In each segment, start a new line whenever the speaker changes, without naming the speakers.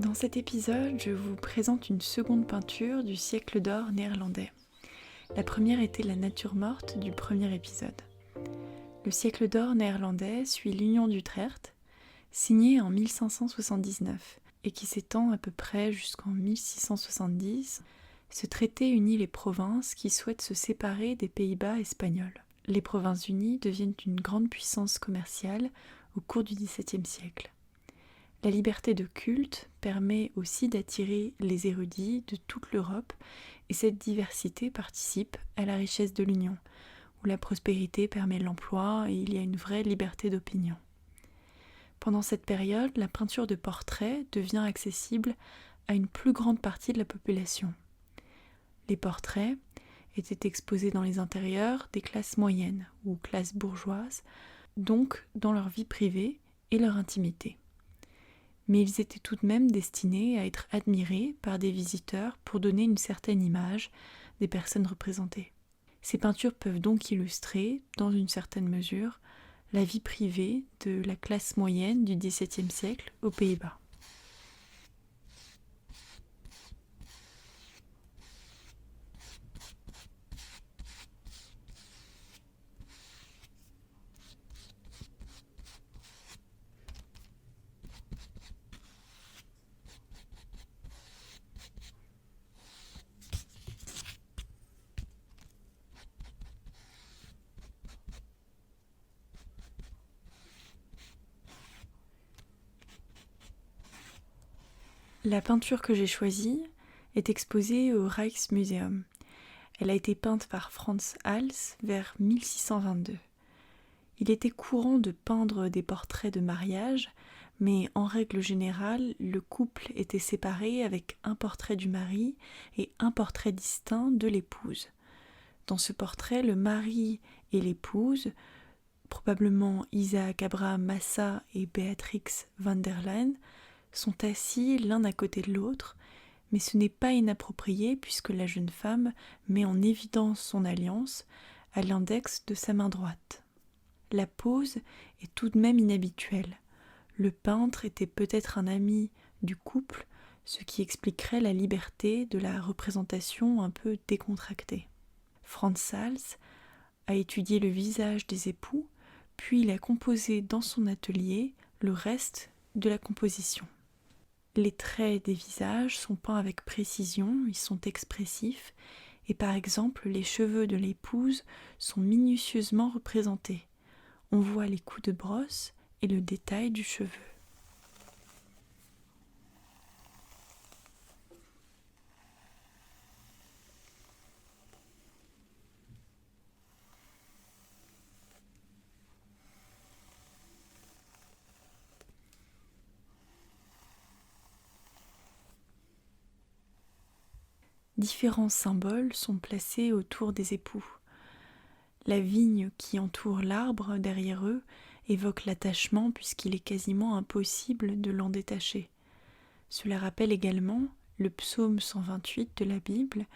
Dans cet épisode, je vous présente une seconde peinture du siècle d'or néerlandais. La première était la nature morte du premier épisode. Le siècle d'or néerlandais suit l'Union d'Utrecht, signée en 1579 et qui s'étend à peu près jusqu'en 1670. Ce traité unit les provinces qui souhaitent se séparer des Pays-Bas espagnols. Les provinces unies deviennent une grande puissance commerciale au cours du XVIIe siècle. La liberté de culte permet aussi d'attirer les érudits de toute l'Europe et cette diversité participe à la richesse de l'Union, où la prospérité permet l'emploi et il y a une vraie liberté d'opinion. Pendant cette période, la peinture de portrait devient accessible à une plus grande partie de la population. Les portraits étaient exposés dans les intérieurs des classes moyennes ou classes bourgeoises, donc dans leur vie privée et leur intimité. Mais ils étaient tout de même destinés à être admirés par des visiteurs pour donner une certaine image des personnes représentées. Ces peintures peuvent donc illustrer, dans une certaine mesure, la vie privée de la classe moyenne du XVIIe siècle aux Pays-Bas. La peinture que j'ai choisie est exposée au Rijksmuseum. Elle a été peinte par Frans Hals vers 1622. Il était courant de peindre des portraits de mariage, mais en règle générale, le couple était séparé avec un portrait du mari et un portrait distinct de l'épouse. Dans ce portrait, le mari et l'épouse, probablement Isaac Abraham Massa et Beatrix van der Laan, sont assis l'un à côté de l'autre, mais ce n'est pas inapproprié puisque la jeune femme met en évidence son alliance à l'index de sa main droite. La pose est tout de même inhabituelle. Le peintre était peut-être un ami du couple, ce qui expliquerait la liberté de la représentation un peu décontractée. Frans Hals a étudié le visage des époux, puis il a composé dans son atelier le reste de la composition. Les traits des visages sont peints avec précision, ils sont expressifs, et par exemple les cheveux de l'épouse sont minutieusement représentés. On voit les coups de brosse et le détail du cheveu. Différents symboles sont placés autour des époux. La vigne qui entoure l'arbre derrière eux évoque l'attachement puisqu'il est quasiment impossible de l'en détacher. Cela rappelle également le psaume 128 de la Bible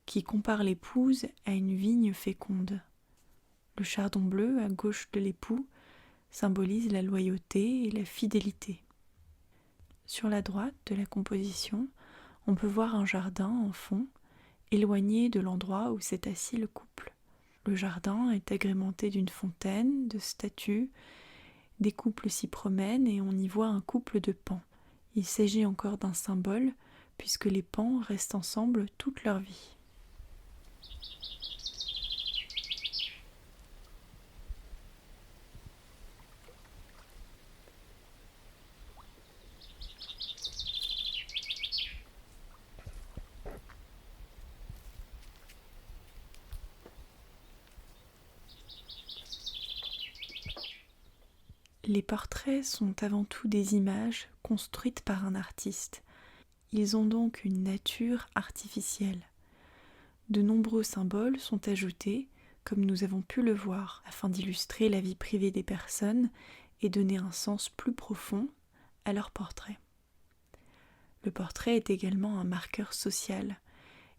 qui compare l'épouse à une vigne féconde. Le chardon bleu à gauche de l'époux symbolise la loyauté et la fidélité. Sur la droite de la composition, on peut voir un jardin en fond, éloigné de l'endroit où s'est assis le couple. Le jardin est agrémenté d'une fontaine, de statues, des couples s'y promènent et on y voit un couple de paons. Il s'agit encore d'un symbole puisque les paons restent ensemble toute leur vie. Les portraits sont avant tout des images construites par un artiste. Ils ont donc une nature artificielle. De nombreux symboles sont ajoutés, comme nous avons pu le voir, afin d'illustrer la vie privée des personnes et donner un sens plus profond à leur portrait. Le portrait est également un marqueur social,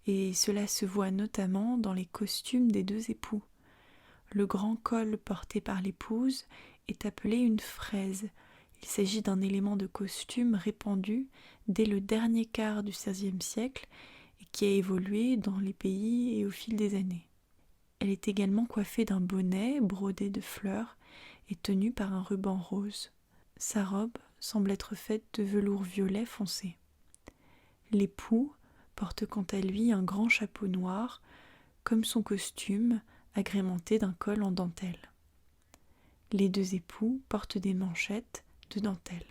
et cela se voit notamment dans les costumes des deux époux. Le grand col porté par l'épouse est appelé une fraise. Il s'agit d'un élément de costume répandu dès le dernier quart du XVIe siècle et qui a évolué dans les pays et au fil des années. Elle est également coiffée d'un bonnet brodé de fleurs et tenue par un ruban rose. Sa robe semble être faite de velours violet foncé. L'époux porte quant à lui un grand chapeau noir, comme son costume, agrémenté d'un col en dentelle. Les deux époux portent des manchettes de dentelle.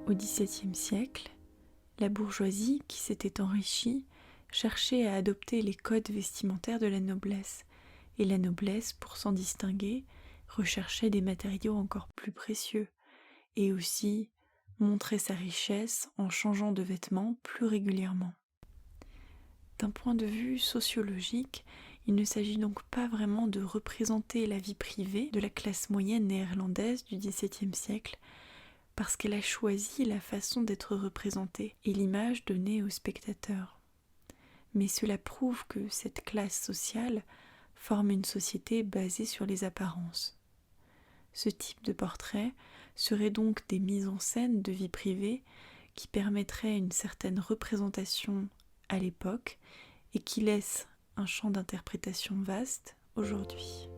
Au XVIIe siècle, la bourgeoisie, qui s'était enrichie, cherchait à adopter les codes vestimentaires de la noblesse, et la noblesse, pour s'en distinguer, recherchait des matériaux encore plus précieux, et aussi montrait sa richesse en changeant de vêtements plus régulièrement. D'un point de vue sociologique, il ne s'agit donc pas vraiment de représenter la vie privée de la classe moyenne néerlandaise du XVIIe siècle, parce qu'elle a choisi la façon d'être représentée et l'image donnée aux spectateurs. Mais cela prouve que cette classe sociale forme une société basée sur les apparences. Ce type de portrait serait donc des mises en scène de vie privée qui permettraient une certaine représentation à l'époque et qui laissent un champ d'interprétation vaste aujourd'hui.